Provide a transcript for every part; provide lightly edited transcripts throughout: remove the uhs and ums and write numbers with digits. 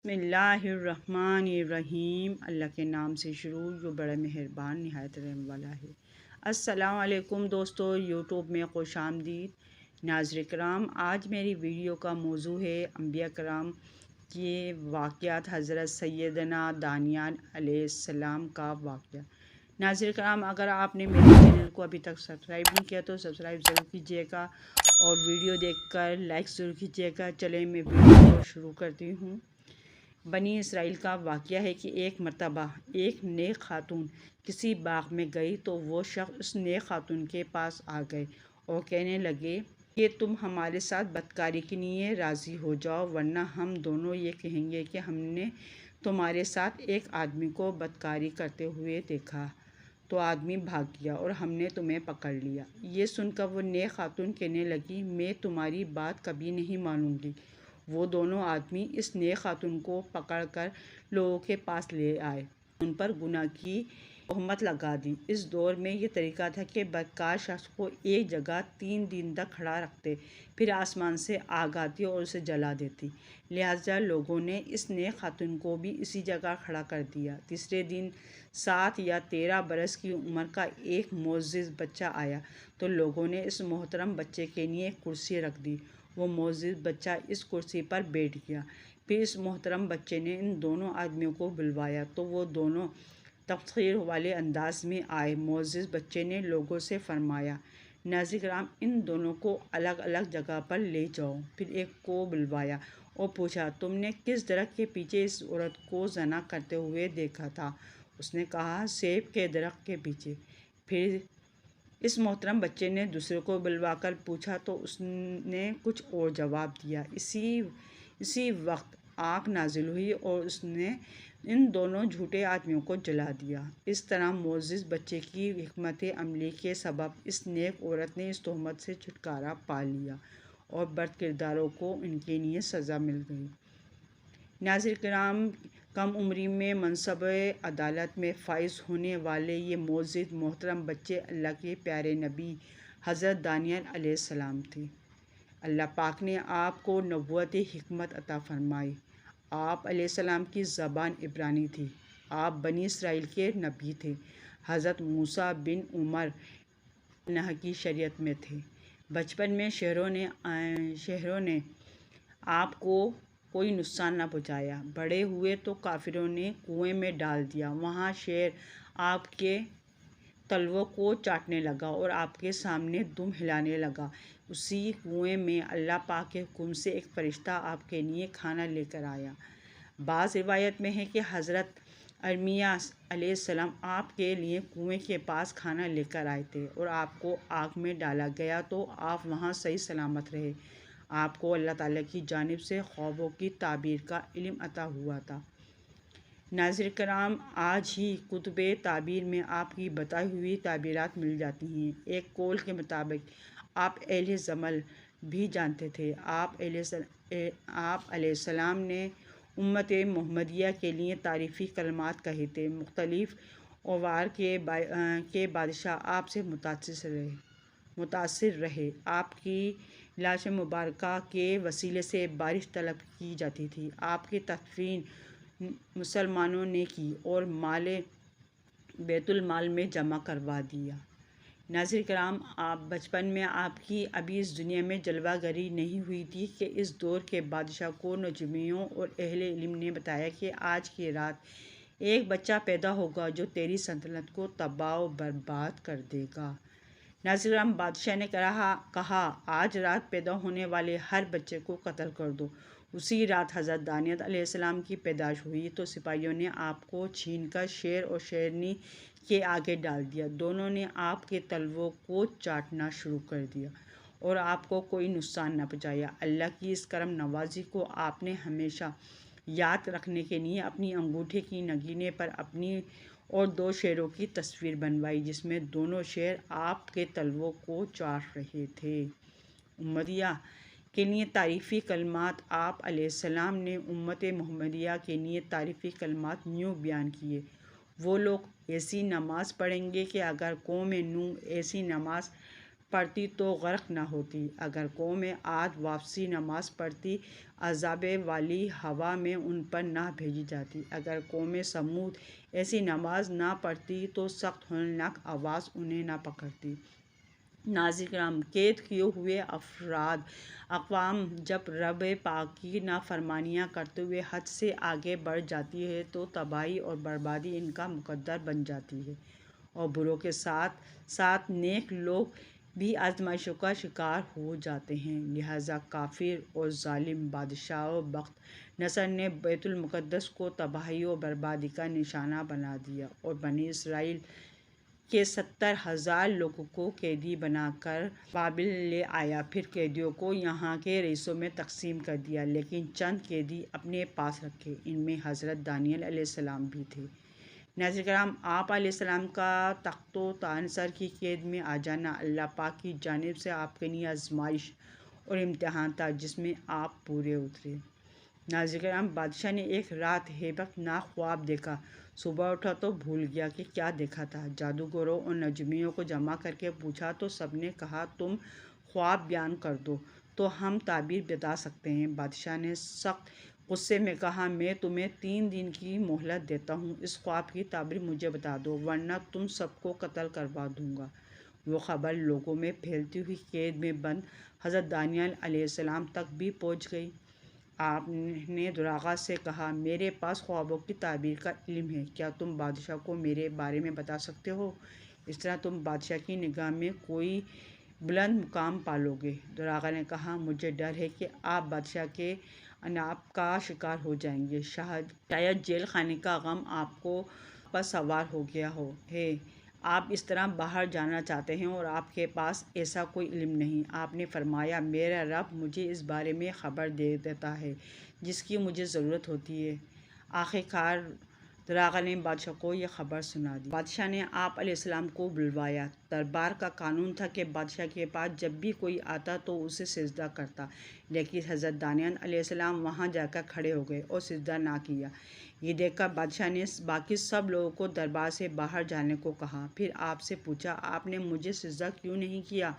بسم اللہ الرحمن الرحیم۔ اللہ کے نام سے شروع جو بڑا مہربان نہایت رحم والا ہے۔ السلام علیکم دوستو، یوٹیوب میں خوش آمدید۔ ناظرین کرام، آج میری ویڈیو کا موضوع ہے انبیاء کرام کے واقعات، حضرت سیدنا دانیال علیہ السلام کا واقعہ۔ ناظرین کرام، اگر آپ نے میرے چینل کو ابھی تک سبسکرائب نہیں کیا تو سبسکرائب ضرور کیجیے گا اور ویڈیو دیکھ کر لائک ضرور کیجیے گا۔ چلیں میں ویڈیو کو شروع کرتی ہوں۔ بنی اسرائیل کا واقعہ ہے کہ ایک مرتبہ ایک نیک خاتون کسی باغ میں گئی تو وہ شخص اس نیک خاتون کے پاس آ گئے اور کہنے لگے کہ تم ہمارے ساتھ بدکاری کے لیے راضی ہو جاؤ، ورنہ ہم دونوں یہ کہیں گے کہ ہم نے تمہارے ساتھ ایک آدمی کو بدکاری کرتے ہوئے دیکھا تو آدمی بھاگ گیا اور ہم نے تمہیں پکڑ لیا۔ یہ سن کر وہ نیک خاتون کہنے لگی میں تمہاری بات کبھی نہیں مانوں گی۔ وہ دونوں آدمی اس نیک خاتون کو پکڑ کر لوگوں کے پاس لے آئے، ان پر گناہ کی تہمت لگا دی۔ اس دور میں یہ طریقہ تھا کہ بدکار شخص کو ایک جگہ 3 دن تک کھڑا رکھتے، پھر آسمان سے آگ آتی اور اسے جلا دیتی۔ لہٰذا لوگوں نے اس نیک خاتون کو بھی اسی جگہ کھڑا کر دیا۔ تیسرے دن 7 یا 13 برس کی عمر کا ایک معزز بچہ آیا تو لوگوں نے اس محترم بچے کے لیے ایک کرسی رکھ دی۔ وہ معزز بچہ اس کرسی پر بیٹھ گیا۔ پھر اس محترم بچے نے ان دونوں آدمیوں کو بلوایا تو وہ دونوں تفخیر والے انداز میں آئے۔ معزز بچے نے لوگوں سے فرمایا، ناظرین کرام، ان دونوں کو الگ الگ جگہ پر لے جاؤ۔ پھر ایک کو بلوایا اور پوچھا، تم نے کس درخت کے پیچھے اس عورت کو زنا کرتے ہوئے دیکھا تھا؟ اس نے کہا، سیب کے درخت کے پیچھے۔ پھر اس محترم بچے نے دوسرے کو بلوا کر پوچھا تو اس نے کچھ اور جواب دیا۔ اسی وقت آگ نازل ہوئی اور اس نے ان دونوں جھوٹے آدمیوں کو جلا دیا۔ اس طرح معزز بچے کی حکمت عملی کے سبب اس نیک عورت نے اس تہمت سے چھٹکارا پا لیا اور بد کرداروں کو ان کے لیے سزا مل گئی۔ ناظرین کرام، کم عمری میں منصب عدالت میں فائز ہونے والے یہ معزز محترم بچے اللہ کے پیارے نبی حضرت دانیال علیہ السلام تھے۔ اللہ پاک نے آپ کو نبوت حکمت عطا فرمائی۔ آپ علیہ السلام کی زبان عبرانی تھی۔ آپ بنی اسرائیل کے نبی تھے۔ حضرت موسیٰ بن عمر نوح کی شریعت میں تھے۔ بچپن میں شہروں نے آپ کو کوئی نقصان نہ پہنچایا۔ بڑے ہوئے تو کافروں نے کنویں میں ڈال دیا۔ وہاں شیر آپ کے تلووں کو چاٹنے لگا اور آپ کے سامنے دم ہلانے لگا۔ اسی کنویں میں اللہ پاک کے حکم سے ایک فرشتہ آپ کے لیے کھانا لے کر آیا۔ بعض روایت میں ہے کہ حضرت ارمیا علیہ السلام آپ کے لیے کنویں کے پاس کھانا لے کر آئے تھے اور آپ کو آگ میں ڈالا گیا تو آپ وہاں صحیح سلامت رہے۔ آپ کو اللہ تعالیٰ کی جانب سے خوابوں کی تعبیر کا علم عطا ہوا تھا۔ ناظرین کرام، آج ہی کتب تعبیر میں آپ کی بتائی ہوئی تعبیرات مل جاتی ہیں۔ ایک قول کے مطابق آپ اہل زمل بھی جانتے تھے۔ آپ علیہ السلام نے امت محمدیہ کے لیے تعریفی کلمات کہے تھے۔ مختلف اوار کے بادشاہ آپ سے متاثر رہے۔ آپ کی لاش مبارکہ کے وسیلے سے بارش طلب کی جاتی تھی۔ آپ کی تدفین مسلمانوں نے کی اور مال بیت المال میں جمع کروا دیا۔ ناظرین کرام، بچپن میں آپ کی ابھی اس دنیا میں جلوہ گری نہیں ہوئی تھی کہ اس دور کے بادشاہ کو نجومیوں اور اہل علم نے بتایا کہ آج کی رات ایک بچہ پیدا ہوگا جو تیری سلطنت کو تباہ و برباد کر دے گا۔ ناظرین کرام، بادشاہ نے کہا، آج رات پیدا ہونے والے ہر بچے کو قتل کر دو۔ اسی رات حضرت دانیال علیہ السلام کی پیدائش ہوئی تو سپاہیوں نے آپ کو چھین کر شیر اور شیرنی کے آگے ڈال دیا۔ دونوں نے آپ کے تلووں کو چاٹنا شروع کر دیا اور آپ کو کوئی نقصان نہ پہنچایا۔ اللہ کی اس کرم نوازی کو آپ نے ہمیشہ یاد رکھنے کے لیے اپنی انگوٹھے کی نگینے پر اپنی اور 2 شیروں کی تصویر بنوائی جس میں دونوں شیر آپ کے تلووں کو چاٹ رہے تھے۔ محمدیہ کے لیے تعریفی کلمات۔ آپ علیہ السلام نے امت محمدیہ کے لیے تعریفی کلمات یوں بیان کیے، وہ لوگ ایسی نماز پڑھیں گے کہ اگر قوم نوح ایسی نماز پڑھتی تو غرق نہ ہوتی۔ اگر قوم عاد واپسی نماز پڑھتی، عذاب والی ہوا میں ان پر نہ بھیجی جاتی۔ اگر قوم سمود ایسی نماز نہ پڑھتی تو سخت ہولناک آواز انہیں نہ پکڑتی۔ ناظرین کرام، قید کیے ہوئے اقوام جب رب پاک کی نافرمانیاں کرتے ہوئے حد سے آگے بڑھ جاتی ہے تو تباہی اور بربادی ان کا مقدر بن جاتی ہے، اور بروں کے ساتھ ساتھ نیک لوگ بھی آزمائشوں کا شکار ہو جاتے ہیں۔ لہٰذا کافر اور ظالم بادشاہ بخت نصر نے بیت المقدس کو تباہی و بربادی کا نشانہ بنا دیا اور بنی اسرائیل کے 70,000 لوگوں کو قیدی بنا کر بابل لے آیا۔ پھر قیدیوں کو یہاں کے رئیسوں میں تقسیم کر دیا، لیکن چند قیدی اپنے پاس رکھے۔ ان میں حضرت دانیال علیہ السلام بھی تھے۔ ناظرین کرام، آپ علیہ السلام کا تخت و تانصر کی قید میں آ جانا اللہ پاک کی جانب سے آپ کے لیے آزمائش اور امتحان تھا، جس میں آپ پورے اترے۔ ناظرین کرام، بادشاہ نے ایک رات ہیبت ناک خواب دیکھا۔ صبح اٹھا تو بھول گیا کہ کیا دیکھا تھا۔ جادوگروں اور نجومیوں کو جمع کر کے پوچھا تو سب نے کہا، تم خواب بیان کر دو تو ہم تعبیر بتا سکتے ہیں۔ بادشاہ نے سخت غصے میں کہا، میں تمہیں 3 دن کی مہلت دیتا ہوں، اس خواب کی تعبیر مجھے بتا دو، ورنہ تم سب کو قتل کروا دوں گا۔ وہ خبر لوگوں میں پھیلتی ہوئی قید میں بند حضرت دانیال علیہ السلام تک بھی پہنچ گئی۔ آپ نے دراغا سے کہا، میرے پاس خوابوں کی تعبیر کا علم ہے، کیا تم بادشاہ کو میرے بارے میں بتا سکتے ہو؟ اس طرح تم بادشاہ کی نگاہ میں کوئی بلند مقام پالو گے۔ دراغا نے کہا، مجھے ڈر ہے کہ آپ بادشاہ کے عناب کا شکار ہو جائیں گے، شاید جیل خانے کا غم آپ پر سوار ہو گیا ہے، آپ اس طرح باہر جانا چاہتے ہیں اور آپ کے پاس ایسا کوئی علم نہیں۔ آپ نے فرمایا، میرا رب مجھے اس بارے میں خبر دے دیتا ہے جس کی مجھے ضرورت ہوتی ہے۔ آخر کار دراغا نے بادشاہ کو یہ خبر سنا دی۔ بادشاہ نے آپ علیہ السلام کو بلوایا۔ دربار کا قانون تھا کہ بادشاہ کے پاس جب بھی کوئی آتا تو اسے سجدہ کرتا، لیکن حضرت دانیال علیہ السلام وہاں جا کر کھڑے ہو گئے اور سجدہ نہ کیا۔ یہ دیکھ کر بادشاہ نے باقی سب لوگوں کو دربار سے باہر جانے کو کہا۔ پھر آپ سے پوچھا، آپ نے مجھے سجدہ کیوں نہیں کیا؟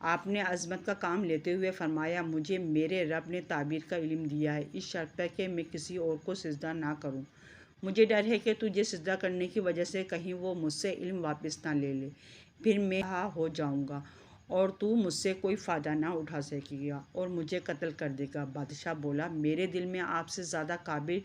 آپ نے عظمت کا کام لیتے ہوئے فرمایا، مجھے میرے رب نے تعبیر کا علم دیا ہے، اس شرط پر کہ میں کسی اور کو سجدہ نہ کروں۔ مجھے ڈر ہے کہ تجھے سجدہ کرنے کی وجہ سے کہیں وہ مجھ سے علم واپس نہ لے لے، پھر میں رہا ہو جاؤں گا اور تو مجھ سے کوئی فائدہ نہ اٹھا سکے گا اور مجھے قتل کر دے گا۔ بادشاہ بولا، میرے دل میں آپ سے زیادہ قابل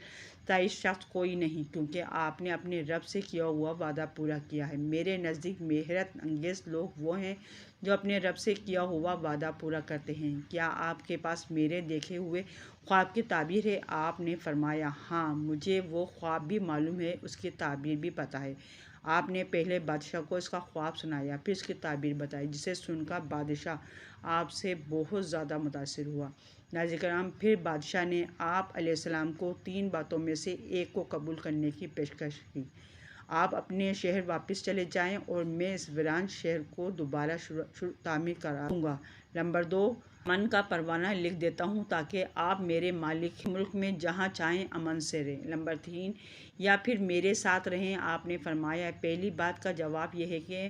تعریف شخص کوئی نہیں، کیونکہ آپ نے اپنے رب سے کیا ہوا وعدہ پورا کیا ہے۔ میرے نزدیک حیرت انگیز لوگ وہ ہیں جو اپنے رب سے کیا ہوا وعدہ پورا کرتے ہیں۔ کیا آپ کے پاس میرے دیکھے ہوئے خواب کی تعبیر ہے؟ آپ نے فرمایا، ہاں، مجھے وہ خواب بھی معلوم ہے، اس کی تعبیر بھی پتہ ہے۔ آپ نے پہلے بادشاہ کو اس کا خواب سنایا، پھر اس کی تعبیر بتائی، جسے سن کر بادشاہ آپ سے بہت زیادہ متاثر ہوا۔ ناظرین کرام، پھر بادشاہ نے آپ علیہ السلام کو 3 باتوں میں سے ایک کو قبول کرنے کی پیشکش کی۔ آپ اپنے شہر واپس چلے جائیں اور میں اس ویران شہر کو دوبارہ تعمیر کرا دوں گا۔ نمبر 2، امن کا پروانہ لکھ دیتا ہوں تاکہ آپ میرے مالک ملک میں جہاں چاہیں امن سے رہیں۔ نمبر 3، یا پھر میرے ساتھ رہیں۔ آپ نے فرمایا، پہلی بات کا جواب یہ ہے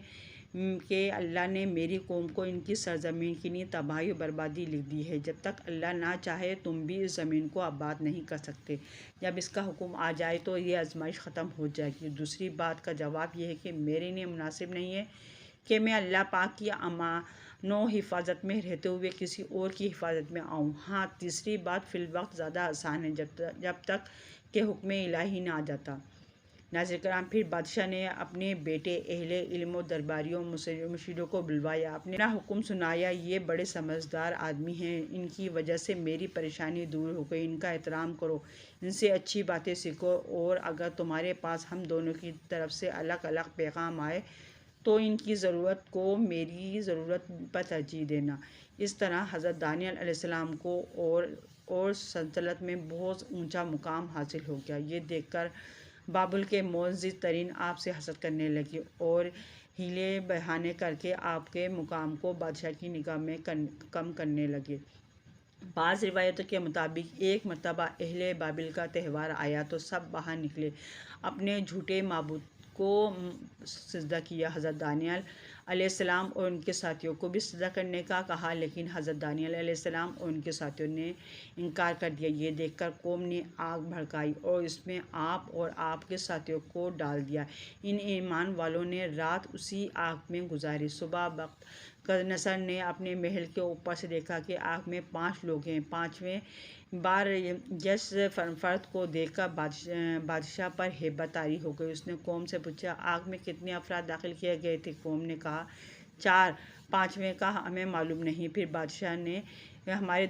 کہ اللہ نے میری قوم کو ان کی سرزمین کے لیے تباہی و بربادی لکھ دی ہے۔ جب تک اللہ نہ چاہے تم بھی اس زمین کو آباد نہیں کر سکتے، جب اس کا حکم آ جائے تو یہ آزمائش ختم ہو جائے گی۔ دوسری بات کا جواب یہ ہے کہ میرے لیے مناسب نہیں ہے کہ میں اللہ پاک کی امان و حفاظت میں رہتے ہوئے کسی اور کی حفاظت میں آؤں۔ ہاں، تیسری بات فی الوقت زیادہ آسان ہے، جب تک کہ حکم الہی نہ آ جاتا۔ ناظرین کرام، پھر بادشاہ نے اپنے بیٹے، اہل علم و درباریوں، مشیروں کو بلوایا، اپنا حکم سنایا۔ یہ بڑے سمجھدار آدمی ہیں، ان کی وجہ سے میری پریشانی دور ہو گئی، ان کا احترام کرو، ان سے اچھی باتیں سیکھو، اور اگر تمہارے پاس ہم دونوں کی طرف سے الگ الگ پیغام آئے تو ان کی ضرورت کو میری ضرورت پر ترجیح دینا۔ اس طرح حضرت دانیال علیہ السلام کو اور سلطنت میں بہت اونچا مقام حاصل ہو گیا۔ یہ دیکھ کر بابل کے معزز ترین آپ سے حسد کرنے لگے اور ہیلے بہانے کر کے آپ کے مقام کو بادشاہ کی نگاہ میں کم کرنے لگے۔ بعض روایتوں کے مطابق ایک مرتبہ اہل بابل کا تہوار آیا تو سب باہر نکلے، اپنے جھوٹے معبود کو سجدہ کیا۔ حضرت دانیال السلام اور ان کے ساتھیوں کو بھی سجدہ کرنے کا کہا، لیکن حضرت دانیال علیہ السلام اور ان کے ساتھیوں نے انکار کر دیا۔ یہ دیکھ کر قوم نے آگ بھڑکائی اور اس میں آپ اور آپ کے ساتھیوں کو ڈال دیا۔ ان ایمان والوں نے رات اسی آگ میں گزاری۔ صبح وقت نصر نے اپنے محل کے اوپر سے دیکھا کہ آگ میں 5 لوگ ہیں۔ 5ویں بار جس فرد کو دیکھ کر بادشاہ پر ہیبت طاری ہو گئی۔ اس نے قوم سے پوچھا، آگ میں کتنے افراد داخل کیے گئے تھے؟ قوم نے کہا 4۔ 5ویں کا ہمیں معلوم نہیں۔ پھر بادشاہ نے ہمارے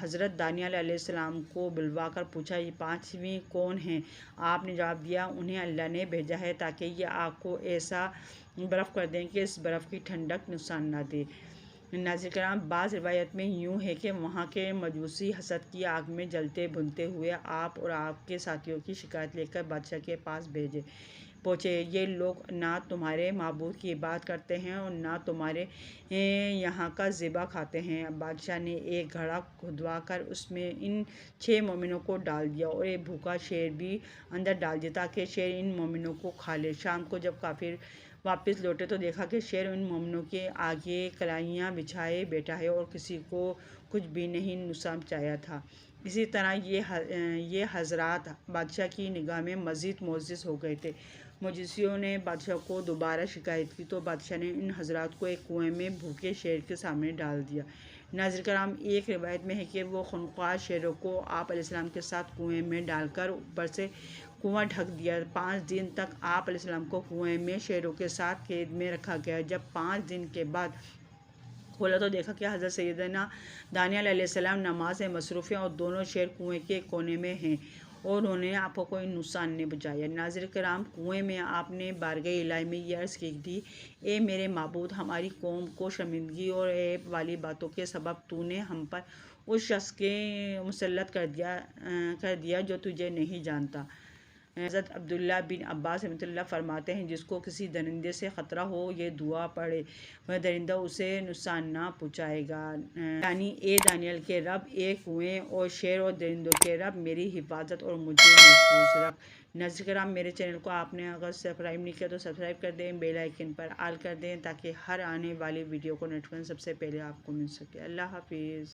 حضرت دانیال علیہ السلام کو بلوا کر پوچھا، یہ 5ویں کون ہیں؟ آپ نے جواب دیا، انہیں اللہ نے بھیجا ہے تاکہ یہ آگ کو ایسا برف کر دیں کہ اس برف کی ٹھنڈک نقصان نہ دے۔ ناظرین کرام، بعض روایت میں یوں ہے کہ وہاں کے مجوسی حسد کی آگ میں جلتے بھنتے ہوئے آپ اور آپ کے ساتھیوں کی شکایت لے کر بادشاہ کے پاس پہنچے۔ یہ لوگ نہ تمہارے معبود کی عبادت کرتے ہیں اور نہ تمہارے یہاں کا ذبح کھاتے ہیں۔ بادشاہ نے ایک گھڑا کھدوا کر اس میں ان 6 مومنوں کو ڈال دیا اور ایک بھوکا شیر بھی اندر ڈال دیا تاکہ شیر ان مومنوں کو کھا لے۔ شام کو جب کافر واپس لوٹے تو دیکھا کہ شیر ان مومنوں کے آگے کلائیاں بچھائے بیٹھا ہے اور کسی کو کچھ بھی نہیں نقصان پہنچایا تھا۔ اسی طرح یہ حضرات بادشاہ کی نگاہ میں مزید معزز ہو گئے تھے۔ مجوسیوں نے بادشاہ کو دوبارہ شکایت کی تو بادشاہ نے ان حضرات کو ایک کنویں میں بھوکے شیر کے سامنے ڈال دیا۔ ناظرین کرام، ایک روایت میں ہے کہ وہ خونخوار شیروں کو آپ علیہ السلام کے ساتھ کنویں میں ڈال کر اوپر سے کنواں ڈھک دیا۔ 5 دن تک آپ علیہ السلام کو کنویں میں شیروں کے ساتھ قید میں رکھا گیا۔ جب 5 دن کے بعد کھولا تو دیکھا کہ حضرت سیدنا دانیال علیہ السلام نماز میں مصروف ہیں اور دونوں شیر کنویں کے کونے میں ہیں اور انہوں نے آپ کو کوئی نقصان نہیں پہنچایا۔ ناظرین کرام، کنویں میں آپ نے بارگاہ الہی میں یہ عرض کی تھی، اے میرے معبود، ہماری قوم کو شرمندگی اور عیب والی باتوں کے سبب تو نے ہم پر اس شخص کے مسلط کر دیا جو تجھے نہیں جانتا۔ حضرت عبداللہ بن عباس رحمۃ اللہ فرماتے ہیں، جس کو کسی درندے سے خطرہ ہو یہ دعا پڑھے، وہ درندہ اسے نقصان نہ پہنچائے گا۔ یعنی اے دانیال کے رب، اے کنویں اور شیر اور درندوں کے رب، میری حفاظت اور مجھے محفوظ رکھ۔ ناظرین کرام، میرے چینل کو آپ نے اگر سبسکرائب نہیں کیا تو سبسکرائب کر دیں، بیل آئیکن پر آل کر دیں تاکہ ہر آنے والی ویڈیو کو نوٹیفیکیشن سب سے پہلے آپ کو مل سکے۔ اللہ حافظ۔